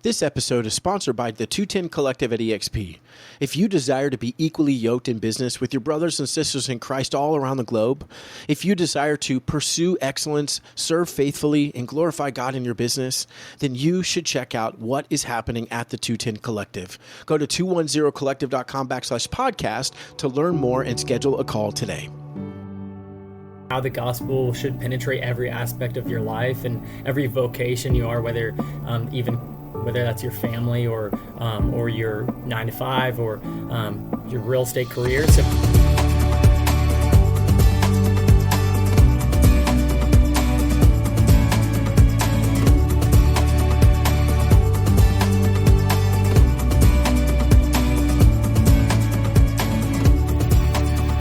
This episode is sponsored by the 210 Collective at EXP. If you desire to be equally yoked in business with your brothers and sisters in Christ all around the globe, if you desire to pursue excellence, serve faithfully, and glorify God in your business, then you should check out what is happening at the 210 Collective. Go to 210collective.com/podcast to learn more and schedule a call today. How the gospel should penetrate every aspect of your life and every vocation you are, whether that's your family or your 9 to 5 or your real estate career. So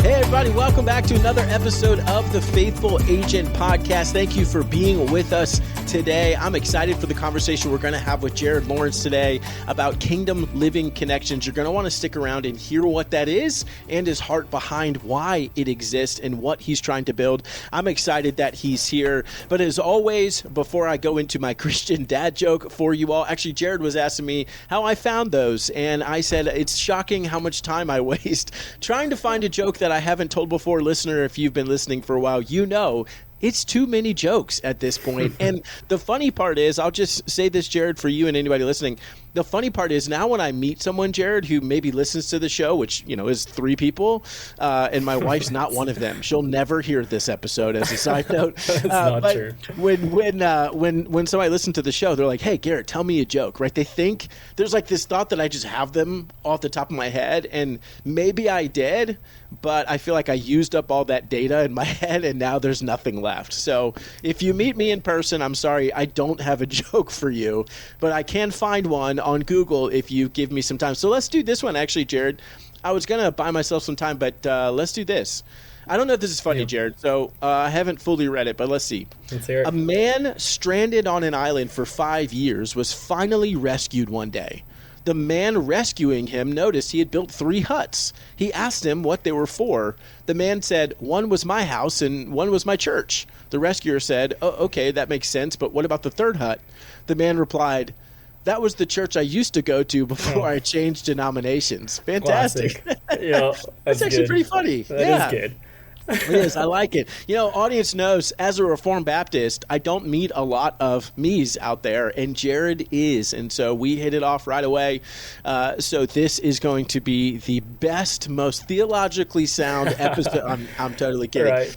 everybody, welcome back to another episode of the Faithful Agent Podcast. Thank you for being with us today. I'm excited for the conversation we're going to have with Garrett Lawrence today about Kingdom Living Connections. You're going to want to stick around and hear what that is and his heart behind why it exists and what he's trying to build. I'm excited that he's here. But as always, before I go into my Christian dad joke for you all, actually, Jared was asking me how I found those. And I said, it's shocking how much time I waste trying to find a joke that I haven't told before. Listener, if you've been listening for a while, you know it's too many jokes at this point. And the funny part is, I'll just say this, Jared, for you and anybody listening. The funny part is now when I meet someone, Jared, who maybe listens to the show, which, is 3 people, and my wife's not one of them. She'll never hear this episode as a side note. That's not but true. When somebody listens to the show, they're like, hey, Garrett, tell me a joke, right? They think there's like this thought that I just have them off the top of my head, and maybe I did, but I feel like I used up all that data in my head, and now there's nothing left. So if you meet me in person, I'm sorry, I don't have a joke for you, but I can find one on Google if you give me some time. So let's do this one, actually, Jared. I was going to buy myself some time, but let's do this. I don't know if this is funny, Jared, so I haven't fully read it, but let's see. Let's hear it. A man stranded on an island for 5 years was finally rescued one day. The man rescuing him noticed he had built 3 huts. He asked him what they were for. The man said, one was my house and one was my church. The rescuer said, oh, okay, that makes sense, but what about the 3rd hut? The man replied, that was the church I used to go to before I changed denominations. Fantastic. Yeah, that's actually good. Pretty funny. That is good. It is. I like it. Audience knows, as a Reformed Baptist, I don't meet a lot of me's out there, and Jared is. And so we hit it off right away. So this is going to be the best, most theologically sound episode. I'm totally kidding. Right.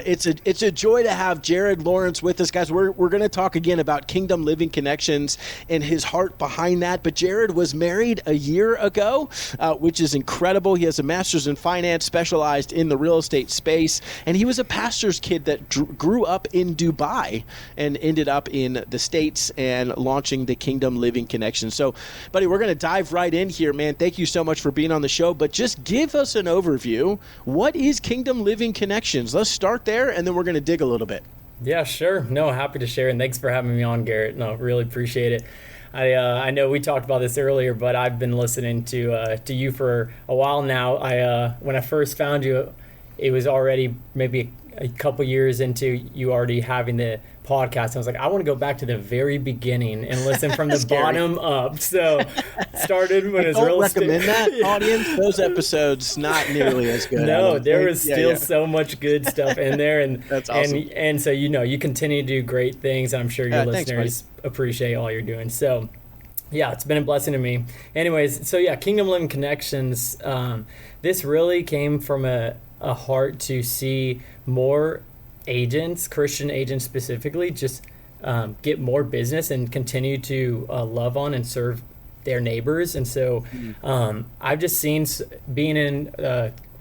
It's a joy to have Garrett Lawrence with us, guys. We're going to talk again about Kingdom Living Connections and his heart behind that. But Jared was married a year ago, which is incredible. He has a master's in finance, specialized in the real estate space, and he was a pastor's kid that grew up in Dubai and ended up in the States and launching the Kingdom Living Connections. So, buddy, we're going to dive right in here, man. Thank you so much for being on the show. But just give us an overview. What is Kingdom Living Connections? Let's start there, and then we're going to dig a little bit. Yeah, sure. No, happy to share, and thanks for having me on, Garrett. No, really appreciate it. I know we talked about this earlier, but I've been listening to you for a while now. When I first found you, it was already maybe a couple years into you already having the podcast. I was like, I want to go back to the very beginning and listen from the bottom up. So started when it's real estate. Recommend that, audience. Those episodes not nearly as good. No, there was still so much good stuff in there, and that's awesome. And so you continue to do great things, and I'm sure your listeners appreciate all you're doing. So yeah, it's been a blessing to me. Anyways, so yeah, Kingdom Living Connections. This really came from a heart to see more agents, Christian agents specifically, just get more business and continue to love on and serve their neighbors. And so I've just seen, being in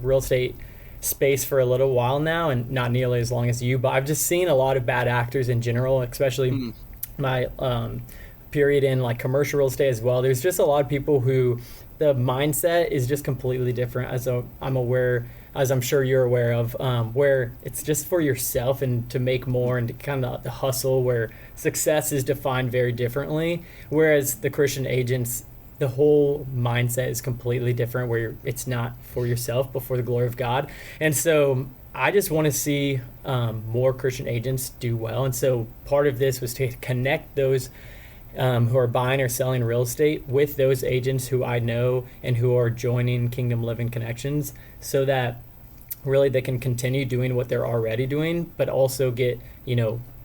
real estate space for a little while now, and not nearly as long as you, but I've just seen a lot of bad actors in general, especially my period in like commercial real estate as well. There's just a lot of people who the mindset is just completely different, as I'm aware, as I'm sure you're aware of, where it's just for yourself and to make more and to kind of the hustle, where success is defined very differently. Whereas the Christian agents, the whole mindset is completely different, where it's not for yourself, but for the glory of God. And so I just want to see more Christian agents do well. And so part of this was to connect those who are buying or selling real estate with those agents who I know and who are joining Kingdom Living Connections, so that really they can continue doing what they're already doing, but also get,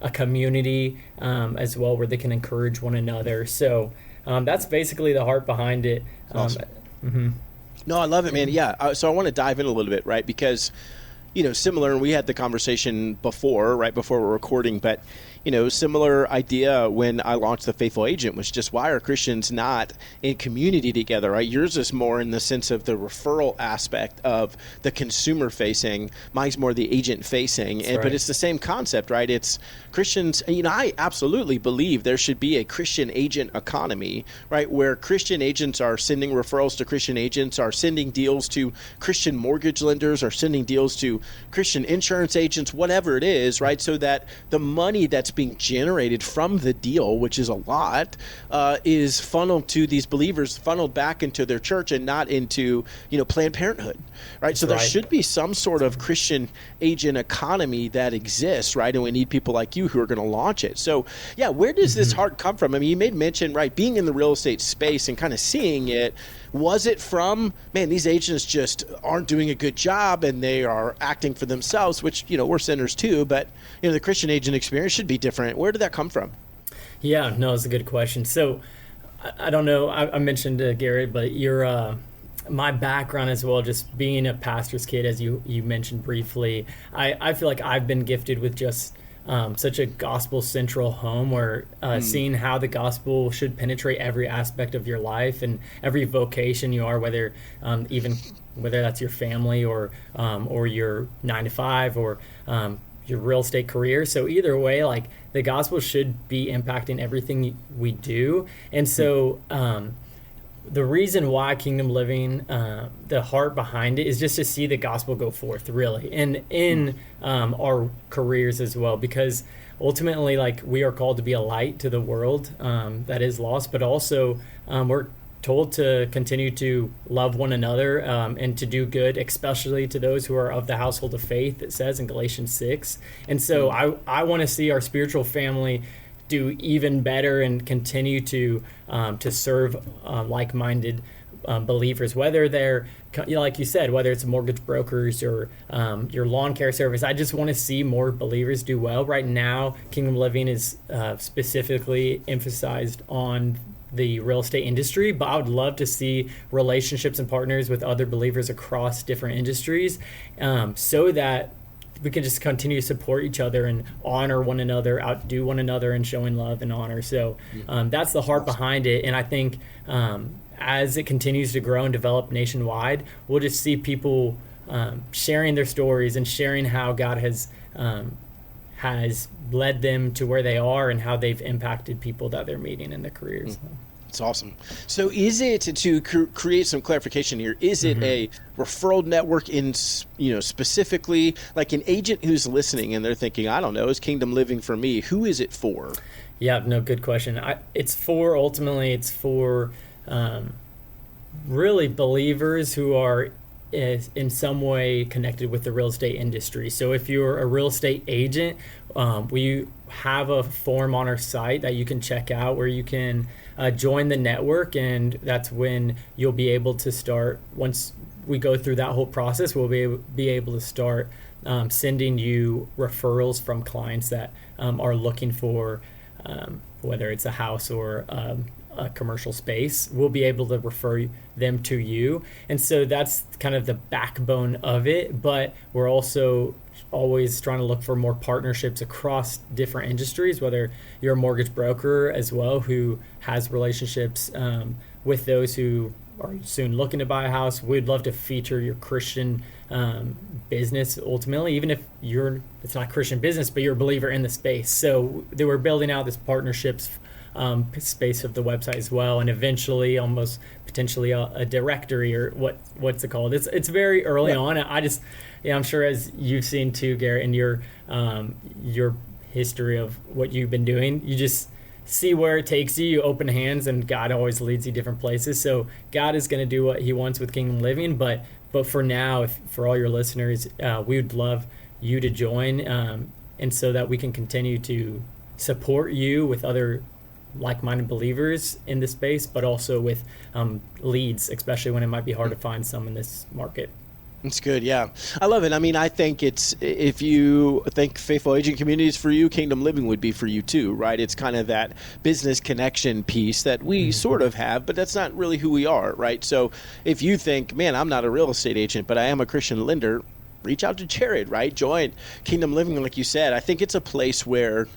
a community as well, where they can encourage one another. So that's basically the heart behind it. Awesome. No, I love it, man. Yeah. So I want to dive in a little bit, right? Because, similar, and we had the conversation before, right before we're recording, but, similar idea when I launched The Faithful Agent was just, why are Christians not in community together, right? Yours is more in the sense of the referral aspect of the consumer facing. Mine's more the agent facing. Right. But it's the same concept, right? It's Christians, I absolutely believe there should be a Christian agent economy, right? Where Christian agents are sending referrals to Christian agents, are sending deals to Christian mortgage lenders, are sending deals to Christian insurance agents, whatever it is, right? So that the money that's being generated from the deal, which is a lot, is funneled to these believers, funneled back into their church and not into, Planned Parenthood, right? So there should be some sort of Christian agent economy that exists, right? And we need people like you who are going to launch it. So yeah, where does this heart come from? I mean, you made mention, right, being in the real estate space and kind of seeing it. Was it from, man, these agents just aren't doing a good job and they are acting for themselves, which, we're sinners too, but, the Christian agent experience should be different. Where did that come from? Yeah, no, it's a good question. So I don't know, I mentioned Garrett, but my background as well, just being a pastor's kid, as you mentioned briefly, I feel like I've been gifted with just such a gospel central home, where seeing how the gospel should penetrate every aspect of your life and every vocation you are, whether that's your family or your 9 to 5 or your real estate career. So either way, like, the gospel should be impacting everything we do. And so the reason why Kingdom Living, the heart behind it, is just to see the gospel go forth, really, and in our careers as well, because ultimately, like, we are called to be a light to the world that is lost, but also we're told to continue to love one another and to do good, especially to those who are of the household of faith, it says in Galatians 6. And so I want to see our spiritual family do even better and continue to serve like-minded believers, whether they're, like you said, whether it's mortgage brokers or your lawn care service. I just want to see more believers do well. Right now, Kingdom Living is specifically emphasized on the real estate industry, but I would love to see relationships and partners with other believers across different industries, so that we can just continue to support each other and honor one another, outdo one another in showing love and honor. So that's the heart behind it. And I think as it continues to grow and develop nationwide, we'll just see people sharing their stories and sharing how God has led them to where they are and how they've impacted people that they're meeting in their careers. It's awesome. So is it, to create some clarification here, is it a referral network in, specifically, like an agent who's listening and they're thinking, I don't know, is Kingdom Living for me? Who is it for? Yeah, no, good question. It's for really believers who are in some way connected with the real estate industry. So if you're a real estate agent, we have a form on our site that you can check out where you can join the network, and that's when you'll be able to start. Once we go through that whole process, we'll be able to start sending you referrals from clients that are looking for whether it's a house or a commercial space. We'll be able to refer them to you. And so that's kind of the backbone of it, but we're also always trying to look for more partnerships across different industries, whether you're a mortgage broker as well who has relationships with those who are soon looking to buy a house. We'd love to feature your Christian business ultimately, even if it's not Christian business, but you're a believer in the space. So they were building out this partnerships space of the website as well, and eventually almost potentially a directory, or what's it called? It's very early on. I'm sure, as you've seen too, Garrett, in your history of what you've been doing, you just see where it takes you. You open hands, and God always leads you different places. So God is going to do what He wants with Kingdom Living, but for now, for all your listeners, we would love you to join, and so that we can continue to support you with other like-minded believers in the space, but also with leads, especially when it might be hard to find some in this market. It's good. Yeah. I love it. I mean, I think if you think Faithful Agent Community is for you, Kingdom Living would be for you too, right? It's kind of that business connection piece that we sort of have, but that's not really who we are, right? So if you think, man, I'm not a real estate agent, but I am a Christian lender, reach out to Jared, right? Join Kingdom Living, like you said. I think it's a place where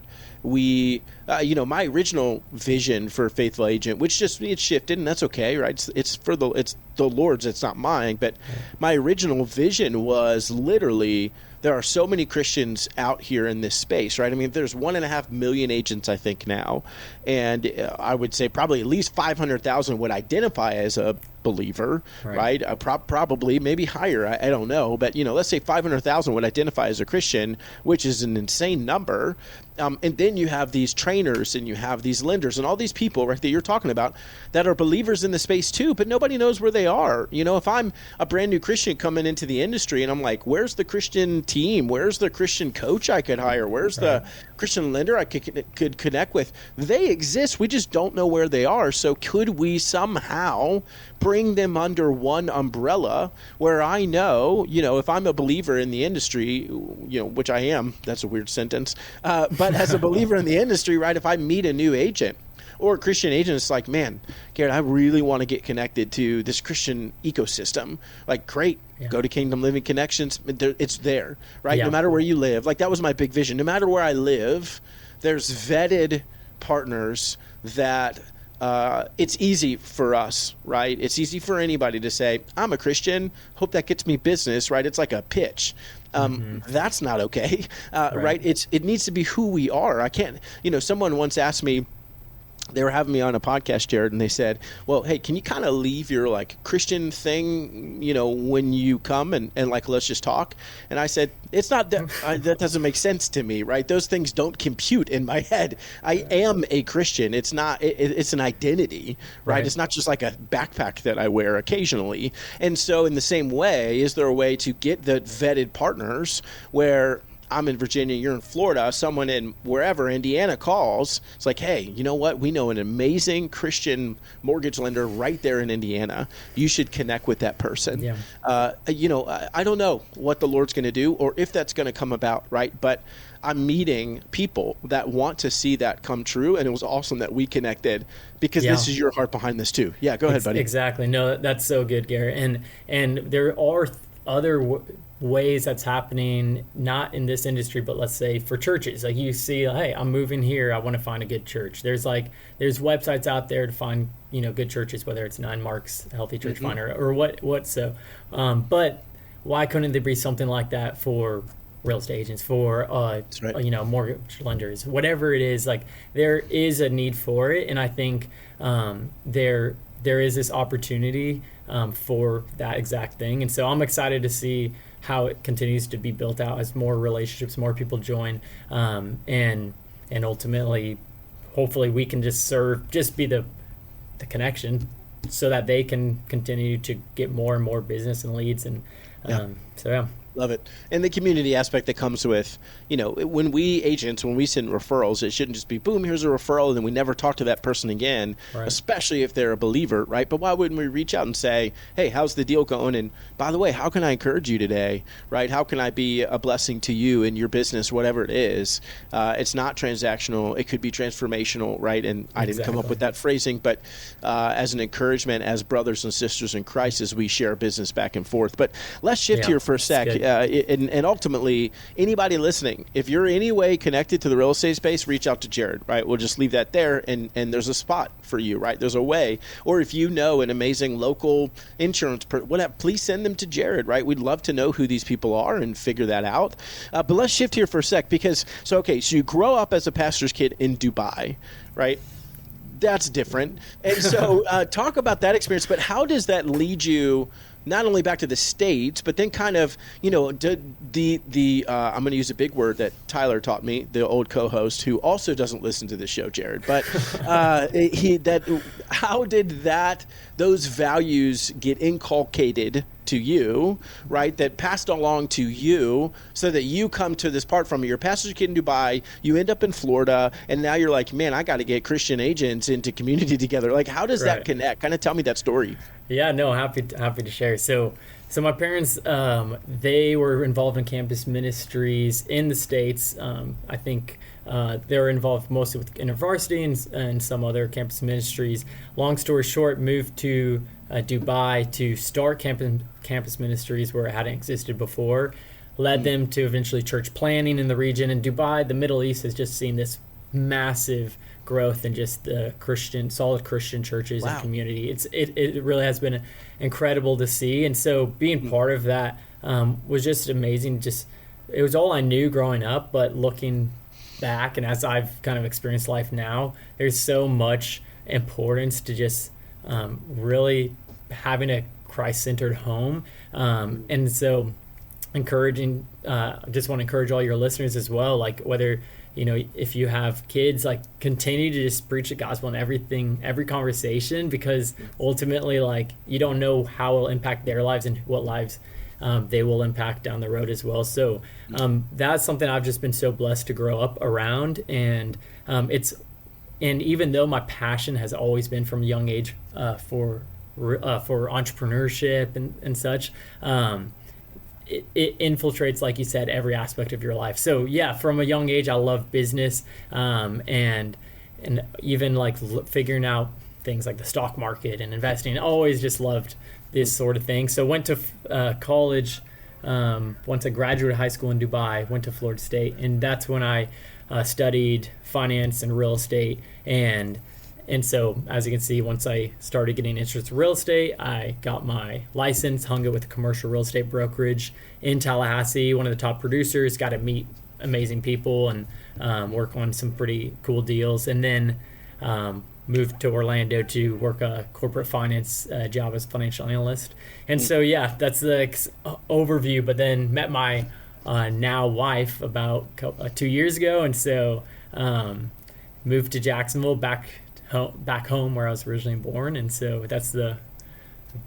we, my original vision for Faithful Agent, which it's shifted, and that's okay, right? It's the Lord's, it's not mine. But my original vision was literally, there are so many Christians out here in this space, right? I mean, there's 1.5 million agents, I think, now. And I would say probably at least 500,000 would identify as a believer, right? Probably, maybe higher. I don't know. But, let's say 500,000 would identify as a Christian, which is an insane number. And then you have these trainers and you have these lenders and all these people, right, that you're talking about that are believers in the space too, but nobody knows where they are. If I'm a brand new Christian coming into the industry and I'm like, where's the Christian team? Where's the Christian coach I could hire? Where's the Christian lender I could connect with? They exist. We just don't know where they are. So could we somehow bring them under one umbrella where I know, if I'm a believer in the industry, which I am, that's a weird sentence, but as a believer in the industry, right, if I meet a new agent or a Christian agent, it's like, man, Garrett, I really want to get connected to this Christian ecosystem. Like, great, go to Kingdom Living Connections. It's there, right? No matter where you live. Like, that was my big vision. No matter where I live, there's vetted partners that it's easy for us, right? It's easy for anybody to say, I'm a Christian, hope that gets me business, right? It's like a pitch. That's not okay, right? It needs to be who we are. I can't, someone once asked me, they were having me on a podcast, Jared, and they said, well, hey, can you kind of leave your Christian thing, when you come and let's just talk? And I said, it's not that, that doesn't make sense to me, right? Those things don't compute in my head. I am a Christian. It's not, it's an identity, right? It's not just like a backpack that I wear occasionally. And so in the same way, is there a way to get the vetted partners where I'm in Virginia, you're in Florida, someone in wherever, Indiana calls, it's like, hey, you know what? We know an amazing Christian mortgage lender right there in Indiana. You should connect with that person. Yeah. I don't know what the Lord's going to do or if that's going to come about, right? But I'm meeting people that want to see that come true, and it was awesome that we connected because this is your heart behind this too. Yeah, go ahead, buddy. Exactly. No, that's so good, Garrett. And there are other ways that's happening, not in this industry, but let's say for churches. Like you see, hey, I'm moving here, I want to find a good church. There's websites out there to find, good churches, whether it's 9 Marks, Healthy Church Finder, or what so. But why couldn't there be something like that for real estate agents, for mortgage lenders, whatever it is? Like, there is a need for it, and I think there is this opportunity for that exact thing. And so I'm excited to see how it continues to be built out as more relationships, more people join, and ultimately, hopefully, we can just be the connection, so that they can continue to get more and more business and leads. And Love it. And the community aspect that comes with, when we send referrals, it shouldn't just be, boom, here's a referral, and then we never talk to that person again, especially if they're a believer, right? But why wouldn't we reach out and say, hey, how's the deal going? And by the way, how can I encourage you today, right? How can I be a blessing to you in your business, whatever it is? It's not transactional. It could be transformational, right? And I didn't come up with that phrasing, but as an encouragement, as brothers and sisters in Christ, as we share business back and forth. But let's shift here for a sec. And ultimately, anybody listening, if you're in any way connected to the real estate space, reach out to Jared, right? We'll just leave that there, and there's a spot for you, right? There's a way. Or if you know an amazing local insurance, whatever, please send them to Jared, right? We'd love to know who these people are and figure that out. But let's shift here for a sec because, so you grow up as a pastor's kid in Dubai, right? That's different. And so talk about that experience, but how does that lead you not only back to the States, but then kind of, I'm going to use a big word that Tyler taught me, the old co-host, who also doesn't listen to the show, Jared. But how did those values get inculcated to you, right, that passed along to you so that you come to this part from it. You're a pastor's kid in Dubai, you end up in Florida, and now you're like, man, I got to get Christian agents into community together. Like, how does that connect? Kind of tell me that story. Yeah, no, happy to share. So my parents, they were involved in campus ministries in the States. I think they were involved mostly with InterVarsity and some other campus ministries. Long story short, moved to Dubai to start campus ministries where it hadn't existed before. Led them to eventually church planning in the region. In Dubai, the Middle East has just seen this massive growth in just the solid Christian churches and community. It really has been incredible to see. And so being part of that was just amazing. It was all I knew growing up, but looking back and as I've kind of experienced life now, there's so much importance to just really having a Christ-centered home. And so just want to encourage all your listeners as well, like whether, if you have kids, like continue to just preach the gospel in every conversation, because ultimately, like, you don't know how it'll impact their lives and what lives they will impact down the road as well. So that's something I've just been so blessed to grow up around. And even though my passion has always been from a young age for entrepreneurship and such, it infiltrates, like you said, every aspect of your life. So yeah, from a young age, I love business, and even like figuring out things like the stock market and investing. I always just loved this sort of thing. So went to college, once I graduated high school in Dubai, went to Florida State, and that's when I studied finance and real estate. And so, as you can see, once I started getting interest in real estate, I got my license, hung it with a commercial real estate brokerage in Tallahassee, one of the top producers, got to meet amazing people and work on some pretty cool deals. And then moved to Orlando to work a corporate finance job as a financial analyst. And so, yeah, that's the overview. But then met my now wife about 2 years ago. And so moved to Jacksonville, back home where I was originally born. And so that's the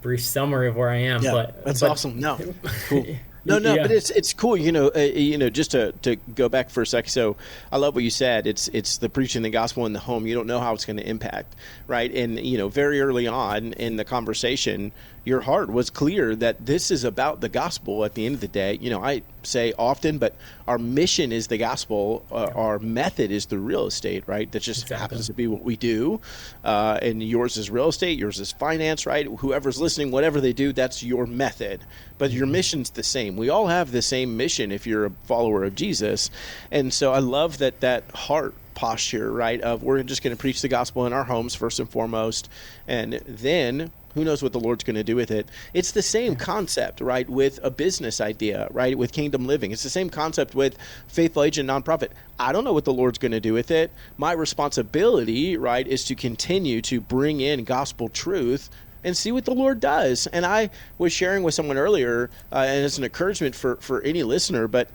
brief summary of where I am. Yeah, but awesome. No, cool. No, yeah. But it's cool, just to go back for a second. So I love what you said. It's the preaching the gospel in the home. You don't know how it's going to impact, right? And, very early on in the conversation, your heart was clear that this is about the gospel at the end of the day. I say often, but our mission is the gospel. Our method is the real estate, right? That just happens to be what we do. And yours is real estate. Yours is finance, right? Whoever's listening, whatever they do, that's your method. But your mission's the same. We all have the same mission if you're a follower of Jesus. And so I love that heart posture, right, of we're just going to preach the gospel in our homes first and foremost, and then who knows what the Lord's going to do with it. It's the same concept, right, with a business idea, right, with Kingdom Living. It's the same concept with Faithful Agent Nonprofit. I don't know what the Lord's going to do with it. My responsibility, right, is to continue to bring in gospel truth and see what the Lord does. And I was sharing with someone earlier, and it's an encouragement for any listener, but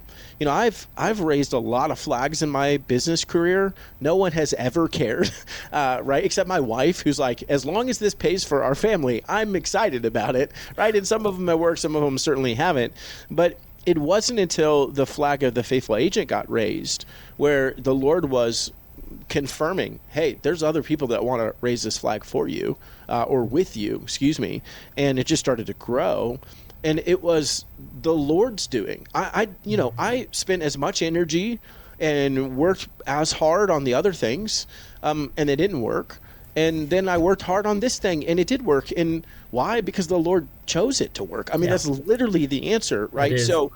I've raised a lot of flags in my business career. No one has ever cared, right? Except my wife, who's like, as long as this pays for our family, I'm excited about it, right? And some of them have worked, some of them certainly haven't. But it wasn't until the flag of the faithful agent got raised where the Lord was confirming, hey, there's other people that want to raise this flag for you, or with you, excuse me. And it just started to grow. And it was the Lord's doing. I spent as much energy and worked as hard on the other things, and it didn't work. And then I worked hard on this thing, and it did work. And why? Because the Lord chose it to work. I mean, that's literally the answer, right? So,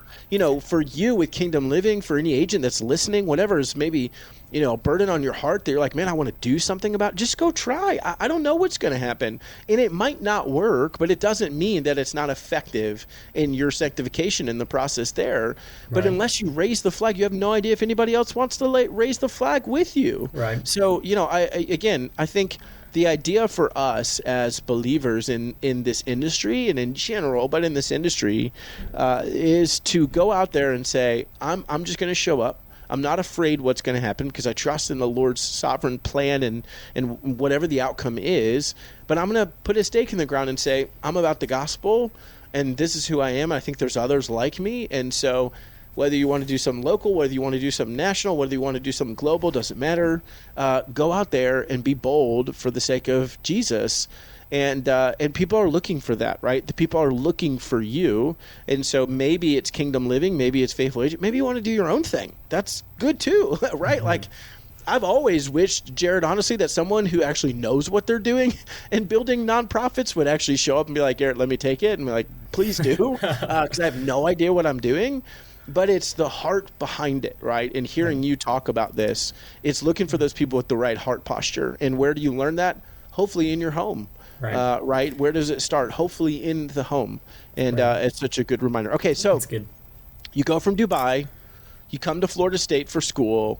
for you with Kingdom Living, for any agent that's listening, whatever is maybe, a burden on your heart that you're like, man, I want to do something about, just go try. I don't know what's going to happen. And it might not work, but it doesn't mean that it's not effective in your sanctification in the process there. Right. But unless you raise the flag, you have no idea if anybody else wants to raise the flag with you. Right. So, I think the idea for us as believers in this industry and in general, but in this industry, is to go out there and say, I'm just going to show up. I'm not afraid what's going to happen because I trust in the Lord's sovereign plan and whatever the outcome is. But I'm going to put a stake in the ground and say, I'm about the gospel. and this is who I am. I think there's others like me. And so whether you want to do something local, whether you want to do something national, whether you want to do something global, doesn't matter. Go out there and be bold for the sake of Jesus. And people are looking for that, right? The people are looking for you. And so maybe it's kingdom living, maybe it's faithful agent, maybe you want to do your own thing. That's good too, right? Mm-hmm. Like, I've always wished, Jared, honestly, that someone who actually knows what they're doing and building nonprofits would actually show up and be like, Garrett, let me take it. And be like, please do, because I have no idea what I'm doing. But it's the heart behind it, right? And hearing you talk about this, it's looking for those people with the right heart posture. And where do you learn that? Hopefully in your home, right? Where does it start? Hopefully in the home. And it's such a good reminder. Okay, so that's good. You go from Dubai, you come to Florida State for school,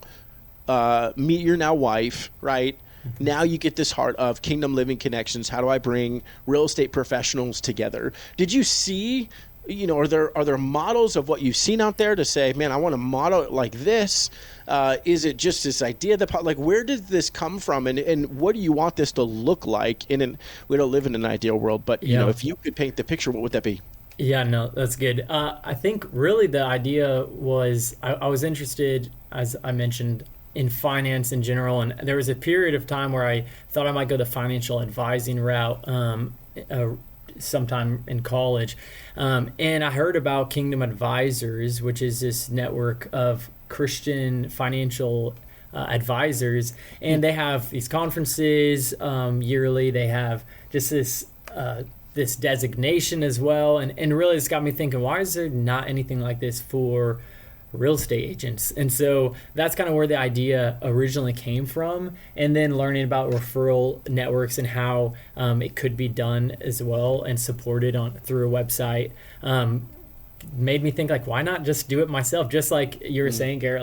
meet your now wife, right? Mm-hmm. Now you get this heart of Kingdom Living Connections. How do I bring real estate professionals together? Did you see... are there models of what you've seen out there to say, man, I want to model it like this? Is it just this idea that, like, where did this come from? And what do you want this to look like? We don't live in an ideal world, but if you could paint the picture, what would that be? Yeah, no, that's good. I think really the idea was I was interested, as I mentioned, in finance in general. And there was a period of time where I thought I might go the financial advising route sometime in college. And I heard about Kingdom Advisors, which is this network of Christian financial advisors. And they have these conferences yearly. They have just this designation as well. And really it's got me thinking, why is there not anything like this for real estate agents? And so that's kind of where the idea originally came from. And then learning about referral networks and how it could be done as well and supported through a website made me think, like, why not just do it myself? Just like you were saying, Garrett,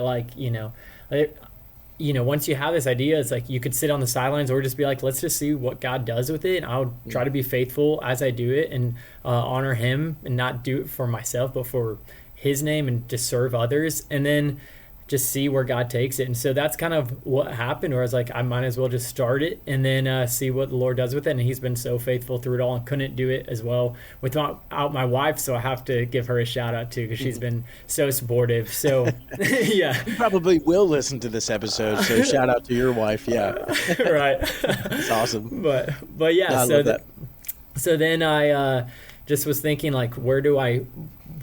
once you have this idea, it's like you could sit on the sidelines or just be like, let's just see what God does with it. And I'll try to be faithful as I do it and honor him and not do it for myself, but for his name and to serve others, and then just see where God takes it. And so that's kind of what happened, where I was like, I might as well just start it and then see what the Lord does with it. And he's been so faithful through it all, and couldn't do it as well without my wife. So I have to give her a shout out too, because she's been so supportive. So yeah. You probably will listen to this episode. So shout out to your wife. Yeah. Right. That's awesome. But yeah. So then I just was thinking, like, where do I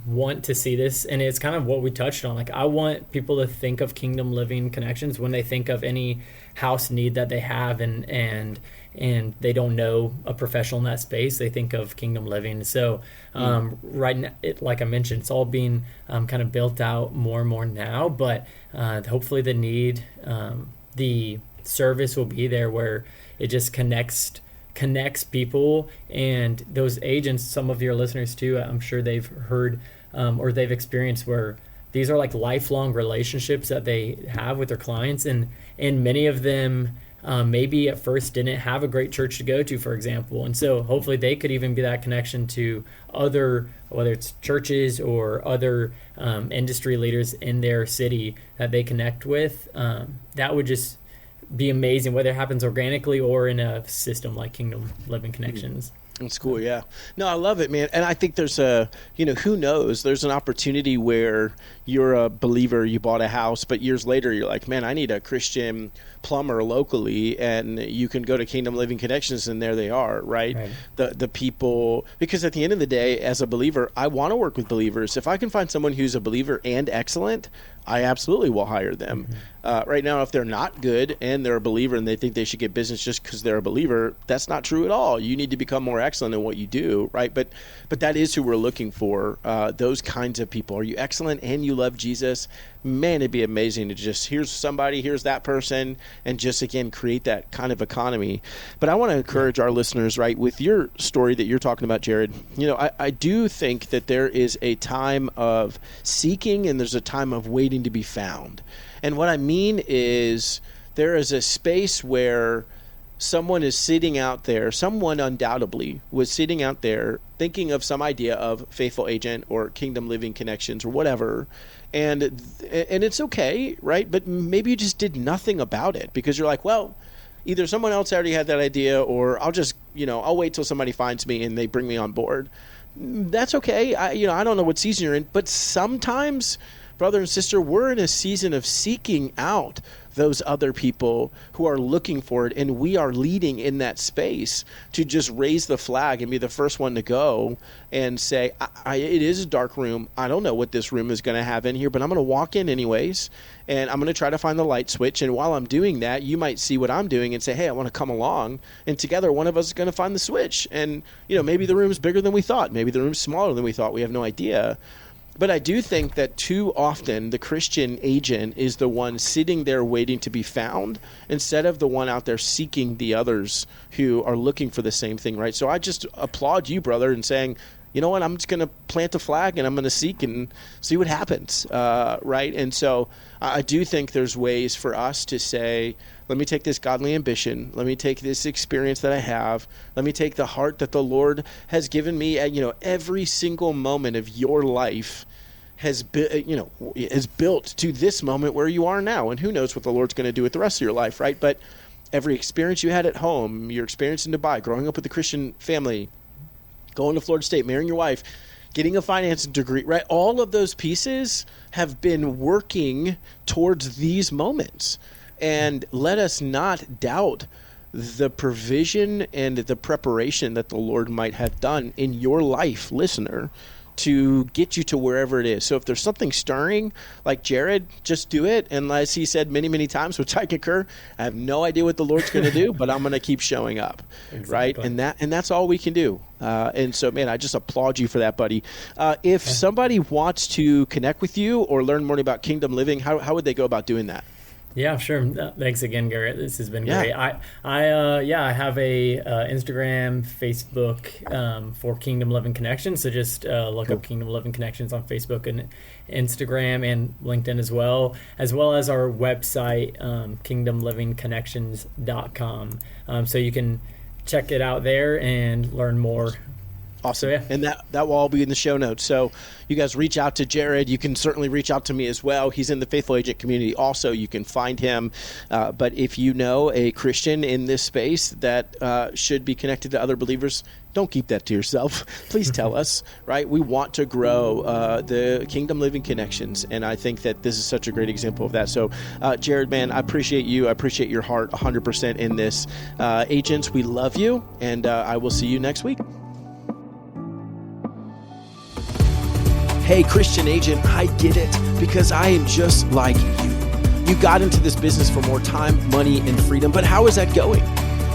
want to see this? And it's kind of what we touched on. Like, I want people to think of Kingdom Living Connections when they think of any house need that they have, and they don't know a professional in that space. They think of Kingdom Living. So right now, like I mentioned, it's all being kind of built out more and more now, but hopefully the need, the service will be there where it just connects people. And those agents, some of your listeners too, I'm sure they've heard or they've experienced, where these are like lifelong relationships that they have with their clients, and many of them maybe at first didn't have a great church to go to, for example. And so hopefully they could even be that connection to other, whether it's churches or other industry leaders in their city that they connect with. That would just be amazing, whether it happens organically or in a system like Kingdom Living Connections. It's cool, yeah. No, I love it, man. And I think there's who knows, there's an opportunity where you're a believer, you bought a house, but years later you're like, man, I need a Christian plumber locally, and you can go to Kingdom Living Connections and there they are, right? The people, because at the end of the day, as a believer, I want to work with believers. If I can find someone who's a believer and excellent, I absolutely will hire them. Right now, if they're not good and they're a believer and they think they should get business just because they're a believer, that's not true at all. You need to become more excellent in what you do, right? But that is who we're looking for, those kinds of people. Are you excellent and you love Jesus? Man, it'd be amazing to just, here's somebody, here's that person, and just, again, create that kind of economy. But I want to encourage our listeners, right, with your story that you're talking about, Jared, I do think that there is a time of seeking and there's a time of waiting to be found. And what I mean is there is a space where someone is sitting out there, someone undoubtedly was sitting out there thinking of some idea of Faithful Agent or Kingdom Living Connections or whatever, and it's okay, right? But maybe you just did nothing about it because you're like, well, either someone else already had that idea, or I'll just, I'll wait till somebody finds me and they bring me on board. that's okay. I don't know what season you're in, but sometimes, brother and sister, we're in a season of seeking out those other people who are looking for it, and we are leading in that space to just raise the flag and be the first one to go and say, it is a dark room. I don't know what this room is going to have in here, but I'm going to walk in anyways, and I'm going to try to find the light switch. And while I'm doing that, you might see what I'm doing and say, hey, I want to come along, and together one of us is going to find the switch. And maybe the room's bigger than we thought. Maybe the room's smaller than we thought. We have no idea. But I do think that too often the Christian agent is the one sitting there waiting to be found instead of the one out there seeking the others who are looking for the same thing, right? So I just applaud you, brother, in saying, you know what, I'm just going to plant a flag and I'm going to seek and see what happens, right? And so I do think there's ways for us to say, let me take this godly ambition. Let me take this experience that I have. Let me take the heart that the Lord has given me. Every single moment of your life is built to this moment where you are now. And who knows what the Lord's going to do with the rest of your life, right? But every experience you had at home, your experience in Dubai, growing up with a Christian family, going to Florida State, marrying your wife, getting a finance degree, right? All of those pieces have been working towards these moments. And let us not doubt the provision and the preparation that the Lord might have done in your life, listener, to get you to wherever it is. So if there's something stirring, like Jared, just do it. And as he said many, many times, which I concur, I have no idea what the Lord's going to do, but I'm going to keep showing up, right? And that's all we can do. And so, man, I just applaud you for that, buddy. If somebody wants to connect with you or learn more about Kingdom Living, how would they go about doing that? Yeah, sure. Thanks again, Garrett. This has been great. I have a Instagram, Facebook for Kingdom Living Connections. So just look up Kingdom Living Connections on Facebook and Instagram and LinkedIn as well as our website, kingdomlivingconnections.com. So you can check it out there and learn more. Awesome. So, yeah. And that will all be in the show notes. So you guys reach out to Jared. You can certainly reach out to me as well. He's in the Faithful Agent community also. You can find him. But if you know a Christian in this space that should be connected to other believers, don't keep that to yourself. Please tell us, right? We want to grow the Kingdom Living Connections, and I think that this is such a great example of that. So, Jared, man, I appreciate you. I appreciate your heart 100% in this. Agents, we love you, and I will see you next week. Hey, Christian agent, I get it, because I am just like you. You got into this business for more time, money, and freedom, but how is that going?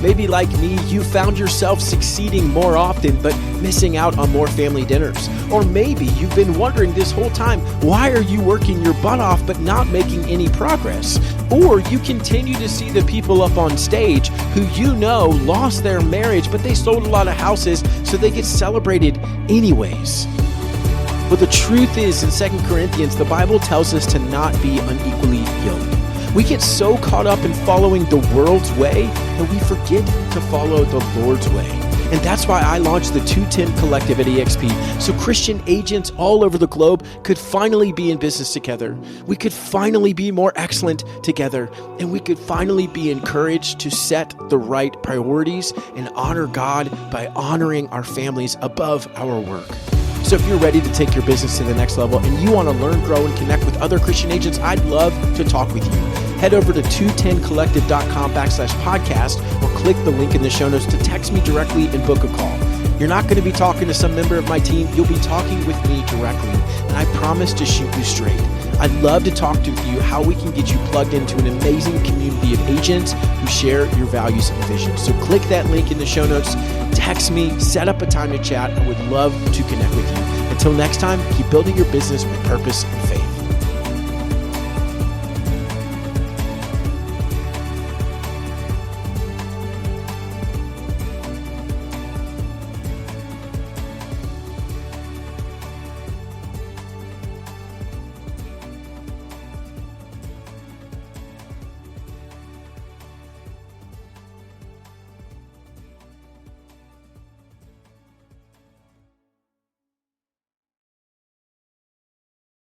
Maybe like me, you found yourself succeeding more often, but missing out on more family dinners. Or maybe you've been wondering this whole time, why are you working your butt off but not making any progress? Or you continue to see the people up on stage who lost their marriage, but they sold a lot of houses, so they get celebrated anyways. But the truth is, in 2 Corinthians, the Bible tells us to not be unequally yoked. We get so caught up in following the world's way that we forget to follow the Lord's way. And that's why I launched the 210 Collective at EXP, so Christian agents all over the globe could finally be in business together. We could finally be more excellent together, and we could finally be encouraged to set the right priorities and honor God by honoring our families above our work. So if you're ready to take your business to the next level and you want to learn, grow, and connect with other Christian agents, I'd love to talk with you. Head over to 210collective.com/podcast or click the link in the show notes to text me directly and book a call. You're not going to be talking to some member of my team. You'll be talking with me directly, and I promise to shoot you straight. I'd love to talk to you how we can get you plugged into an amazing community of agents who share your values and vision. So click that link in the show notes, text me, set up a time to chat. I would love to connect with you. Until next time, keep building your business with purpose and faith.